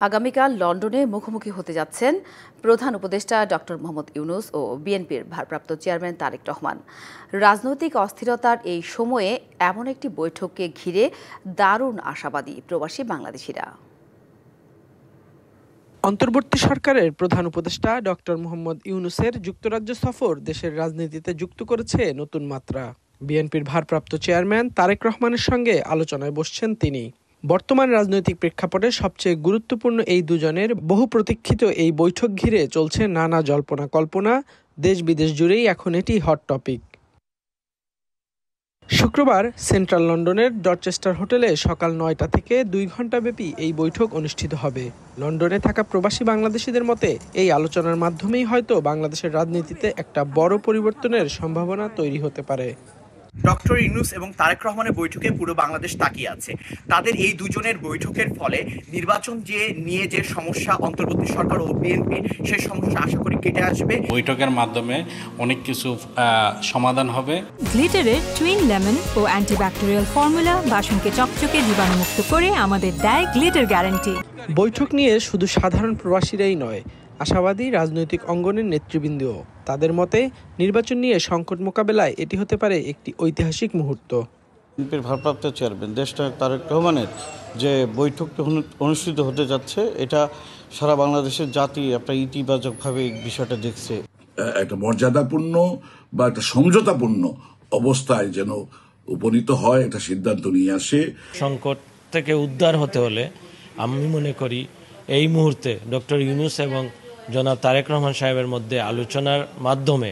আগামীকাল লন্ডনে মুখোমুখি হতে যাচ্ছেন প্রধান উপদেষ্টা ডক্টর মোহাম্মদ ইউনূস ও বিএনপির ভারপ্রাপ্ত চেয়ারম্যান তারেক রহমান। রাজনৈতিক অস্থিরতার এই সময়ে এমন একটি বৈঠককে ঘিরে দারুণ আশাবাদী প্রবাসী বাংলাদেশিরা। অন্তর্বর্তী সরকারের প্রধান উপদেষ্টা ডক্টর মোহাম্মদ ইউনূসের যুক্তরাজ্য সফর দেশের রাজনীতিতে যুক্ত করেছে নতুন মাত্রা। বিএনপির ভারপ্রাপ্ত চেয়ারম্যান তারেক রহমানের সঙ্গে আলোচনায় বসছেন তিনি। বর্তমান রাজনৈতিক প্রেক্ষাপটে সবচেয়ে গুরুত্বপূর্ণ এই দুজনের বহু প্রতীক্ষিত এই বৈঠক ঘিরে চলছে নানা জল্পনা কল্পনা। দেশ বিদেশ জুড়েই এখন এটি হট টপিক। শুক্রবার সেন্ট্রাল লন্ডনের ডরচেস্টার হোটেলে সকাল ৯টা থেকে ২ ঘণ্টাব্যাপী এই বৈঠক অনুষ্ঠিত হবে। লন্ডনে থাকা প্রবাসী বাংলাদেশিদের মতে এই আলোচনার মাধ্যমেই হয়তো বাংলাদেশের রাজনীতিতে একটা বড় পরিবর্তনের সম্ভাবনা তৈরি হতে পারে। ডক্টর ইউনূস এবং তারেক রহমানের বৈঠকে পুরো বাংলাদেশ তাকিয়ে আছে। তাদের এই দুজনের বৈঠকের ফলে নির্বাচন নিয়ে যে সমস্যা অন্তর্বর্তী সরকার ও বিএনপি, সেই সমস্যা আশা করি কেটে আসবে। বৈঠকের মাধ্যমে অনেক কিছু সমাধান হবে। গ্লিটারের টুইন লেমন ও অ্যান্টিব্যাকটেরিয়াল ফর্মুলা বাসনকে চকচকে জীবাণুমুক্ত করে আমাদের দেয় গ্লিটার গ্যারান্টি। বৈঠক নিয়ে শুধু সাধারণ প্রবাসীরাই নয়, আশাবাদী রাজনৈতিক অঙ্গনের নেতৃবৃন্দও। তাদের মতে নির্বাচন নিয়ে সংকট মোকাবেলায় এটি হতে পারে একটি ঐতিহাসিক মুহূর্ত। বিএনপির ভারপ্রাপ্ত চেয়ারম্যান দেশনায়ক তারেক রহমানের যে বৈঠকটি অনুষ্ঠিত হতে যাচ্ছে, এটা সারা বাংলাদেশের জাতি একটা ইতিবাচকভাবে বিষয়টা দেখছে। একটা মর্যাদাপূর্ণ বা একটা সমঝোতাপূর্ণ অবস্থায় যেন উপনীত হয়, একটা সিদ্ধান্ত নিয়ে আসে। সংকট থেকে উদ্ধার হতে হলে আমি মনে করি এই মুহূর্তে ডক্টর ইউনূস এবং জনাব তারেক রহমান সাহেবের মধ্যে আলোচনার মাধ্যমে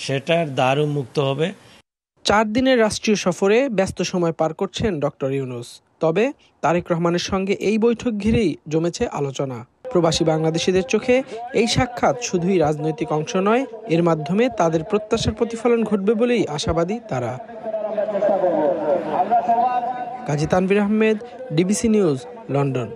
সেটার দ্বার উন্মুক্ত হবে। ৪ দিনের রাষ্ট্রীয় সফরে ব্যস্ত সময় পার করছেন ডক্টর ইউনূস। তবে তারেক রহমানের সঙ্গে এই বৈঠক ঘিরেই জমেছে আলোচনা। প্রবাসী বাংলাদেশিদের চোখে এই সাক্ষাৎ শুধুই রাজনৈতিক অংশ নয়, এর মাধ্যমে তাদের প্রত্যাশার প্রতিফলন ঘটবে বলেই আশাবাদী তারা। Gazi Tanvir Ahmed, DBC news, London.